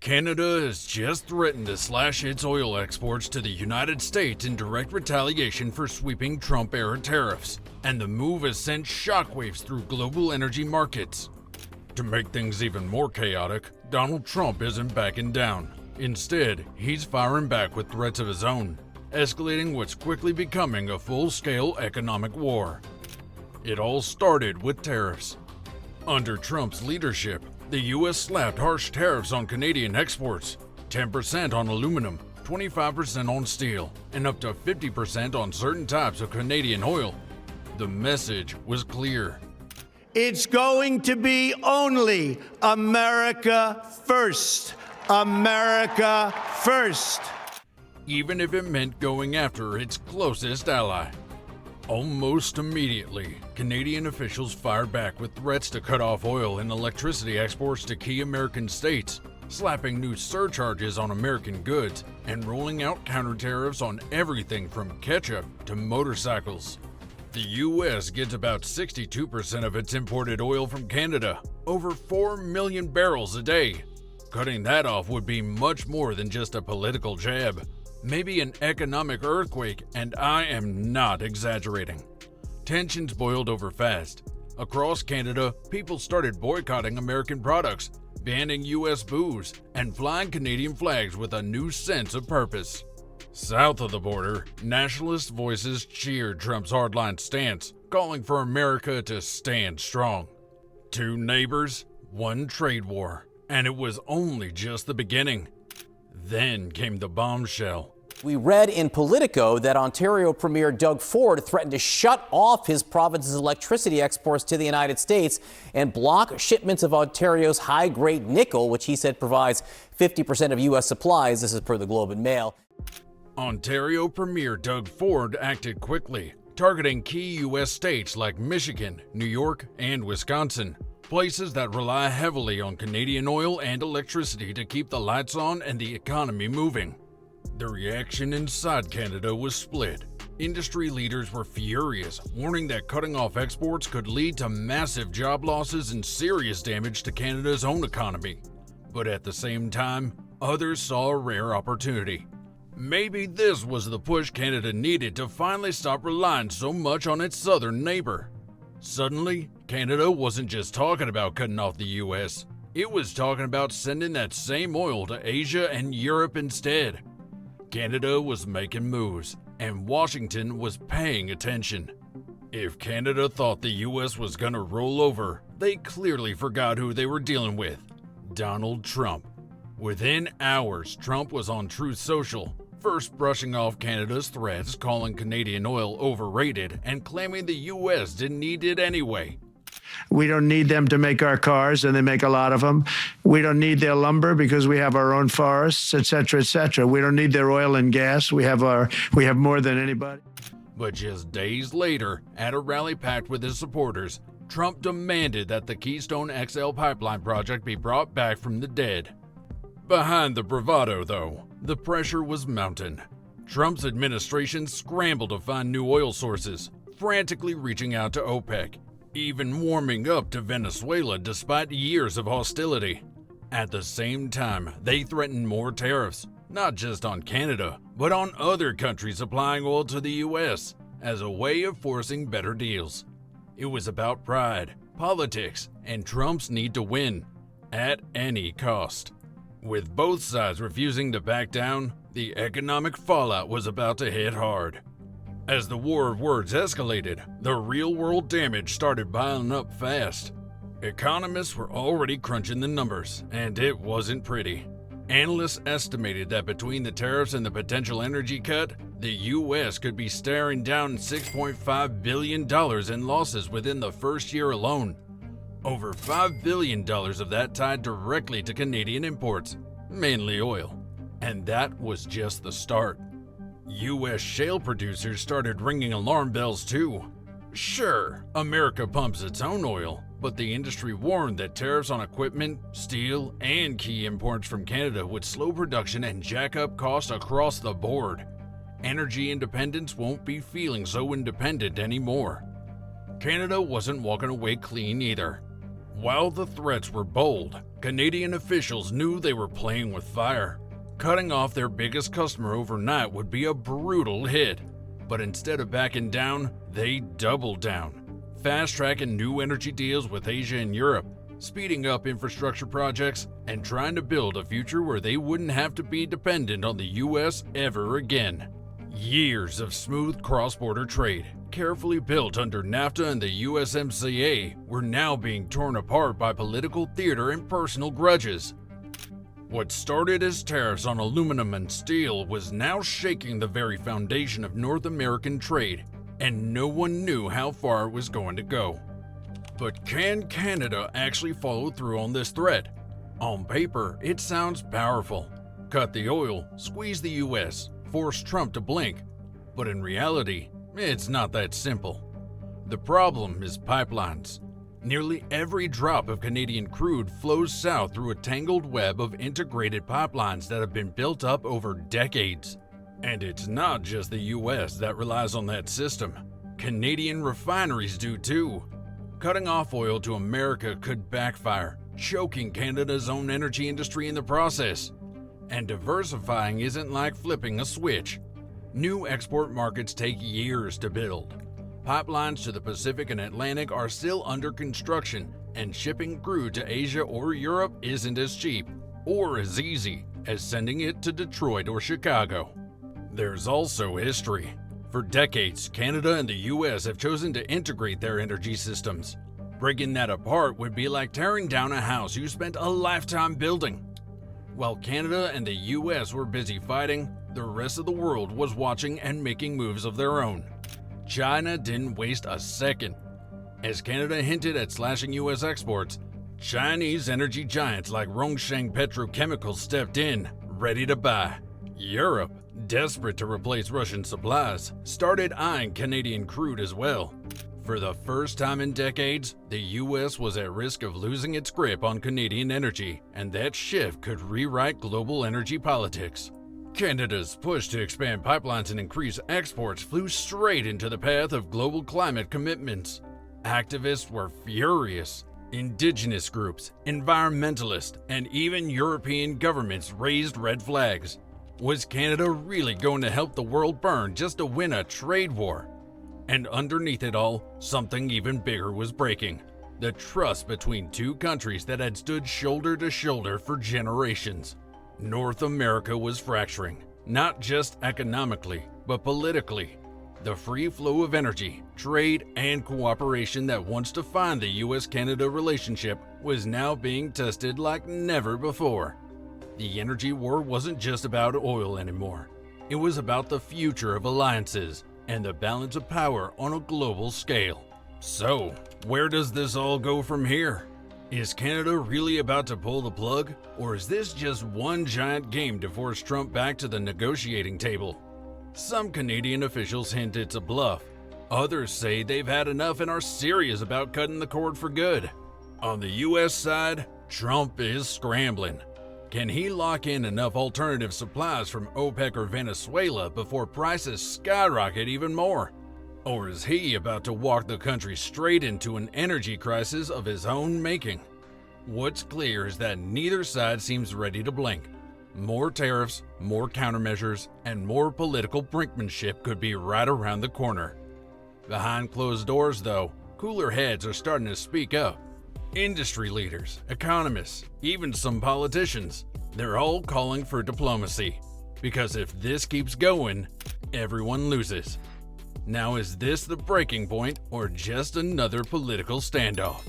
Canada has just threatened to slash its oil exports to the United States in direct retaliation for sweeping Trump-era tariffs, and the move has sent shockwaves through global energy markets. To make things even more chaotic, Donald Trump isn't backing down. Instead, he's firing back with threats of his own, escalating what's quickly becoming a full-scale economic war. It all started with tariffs. Under Trump's leadership, the U.S. slapped harsh tariffs on Canadian exports, 10% on aluminum, 25% on steel, and up to 50% on certain types of Canadian oil. The message was clear. It's going to be only America first. America first. Even if it meant going after its closest ally. Almost immediately, Canadian officials fired back with threats to cut off oil and electricity exports to key American states, slapping new surcharges on American goods, and rolling out counter tariffs on everything from ketchup to motorcycles. The U.S. gets about 62% of its imported oil from Canada, over 4 million barrels a day. Cutting that off would be much more than just a political jab. Maybe an economic earthquake, and I am not exaggerating. Tensions boiled over fast. Across Canada, people started boycotting American products, banning U.S. booze, and flying Canadian flags with a new sense of purpose. South of the border, nationalist voices cheered Trump's hardline stance, calling for America to stand strong. Two neighbors, one trade war, and it was only just the beginning. Then came the bombshell. We read in Politico that Ontario Premier Doug Ford threatened to shut off his province's electricity exports to the United States and block shipments of Ontario's high-grade nickel, which he said provides 50% of U.S. supplies. This is per the Globe and Mail. Ontario Premier Doug Ford acted quickly, targeting key U.S. states like Michigan, New York, and Wisconsin, places that rely heavily on Canadian oil and electricity to keep the lights on and the economy moving. The reaction inside Canada was split. Industry leaders were furious, warning that cutting off exports could lead to massive job losses and serious damage to Canada's own economy. But at the same time, others saw a rare opportunity. Maybe this was the push Canada needed to finally stop relying so much on its southern neighbor. Suddenly, Canada wasn't just talking about cutting off the U.S., it was talking about sending that same oil to Asia and Europe instead. Canada was making moves, and Washington was paying attention. If Canada thought the U.S. was gonna roll over, they clearly forgot who they were dealing with: Donald Trump. Within hours, Trump was on Truth Social, first brushing off Canada's threats, calling Canadian oil overrated, and claiming the U.S. didn't need it anyway. We don't need them to make our cars, and they make a lot of them. We don't need their lumber because we have our own forests, etc., etc. We don't need their oil and gas. We have more than anybody. But just days later, at a rally packed with his supporters, Trump demanded that the Keystone XL pipeline project be brought back from the dead. Behind the bravado, though, the pressure was mounting. Trump's administration scrambled to find new oil sources, frantically reaching out to OPEC, even warming up to Venezuela despite years of hostility. At the same time, they threatened more tariffs, not just on Canada, but on other countries supplying oil to the U.S., as a way of forcing better deals. It was about pride, politics, and Trump's need to win, at any cost. With both sides refusing to back down, the economic fallout was about to hit hard. As the war of words escalated, the real-world damage started piling up fast. Economists were already crunching the numbers, and it wasn't pretty. Analysts estimated that between the tariffs and the potential energy cut, the U.S. could be staring down $6.5 billion in losses within the first year alone. Over $5 billion of that tied directly to Canadian imports, mainly oil. And that was just the start. U.S. shale producers started ringing alarm bells too. Sure, America pumps its own oil, but the industry warned that tariffs on equipment, steel, and key imports from Canada would slow production and jack up costs across the board. Energy independence won't be feeling so independent anymore. Canada wasn't walking away clean either. While the threats were bold, Canadian officials knew they were playing with fire. Cutting off their biggest customer overnight would be a brutal hit. But instead of backing down, they doubled down, fast-tracking new energy deals with Asia and Europe, speeding up infrastructure projects, and trying to build a future where they wouldn't have to be dependent on the US ever again. Years of smooth cross-border trade, carefully built under NAFTA and the USMCA, were now being torn apart by political theater and personal grudges. What started as tariffs on aluminum and steel was now shaking the very foundation of North American trade, and no one knew how far it was going to go. But can Canada actually follow through on this threat? On paper, it sounds powerful. Cut the oil, squeeze the US, force Trump to blink. But in reality, it's not that simple. The problem is pipelines. Nearly every drop of Canadian crude flows south through a tangled web of integrated pipelines that have been built up over decades. And it's not just the US that relies on that system. Canadian refineries do too. Cutting off oil to America could backfire, choking Canada's own energy industry in the process. And diversifying isn't like flipping a switch. New export markets take years to build. Pipelines to the Pacific and Atlantic are still under construction, and shipping crude to Asia or Europe isn't as cheap or as easy as sending it to Detroit or Chicago. There's also history. For decades, Canada and the US have chosen to integrate their energy systems. Breaking that apart would be like tearing down a house you spent a lifetime building. While Canada and the US were busy fighting, the rest of the world was watching and making moves of their own. China didn't waste a second. As Canada hinted at slashing US exports, Chinese energy giants like Rongsheng Petrochemicals stepped in, ready to buy. Europe, desperate to replace Russian supplies, started eyeing Canadian crude as well. For the first time in decades, the US was at risk of losing its grip on Canadian energy, and that shift could rewrite global energy politics. Canada's push to expand pipelines and increase exports flew straight into the path of global climate commitments. Activists were furious. Indigenous groups, environmentalists, and even European governments raised red flags. Was Canada really going to help the world burn just to win a trade war? And underneath it all, something even bigger was breaking. The trust between two countries that had stood shoulder to shoulder for generations. North America was fracturing, not just economically, but politically. The free flow of energy, trade, and cooperation that once defined the US-Canada relationship was now being tested like never before. The energy war wasn't just about oil anymore. It was about the future of alliances and the balance of power on a global scale. So, where does this all go from here? Is Canada really about to pull the plug, or is this just one giant game to force Trump back to the negotiating table? Some Canadian officials hint it's a bluff. Others say they've had enough and are serious about cutting the cord for good. On the US side, Trump is scrambling. Can he lock in enough alternative supplies from OPEC or Venezuela before prices skyrocket even more? Or is he about to walk the country straight into an energy crisis of his own making? What's clear is that neither side seems ready to blink. More tariffs, more countermeasures, and more political brinkmanship could be right around the corner. Behind closed doors, though, cooler heads are starting to speak up. Industry leaders, economists, even some politicians, they're all calling for diplomacy. Because if this keeps going, everyone loses. Now, is this the breaking point or just another political standoff?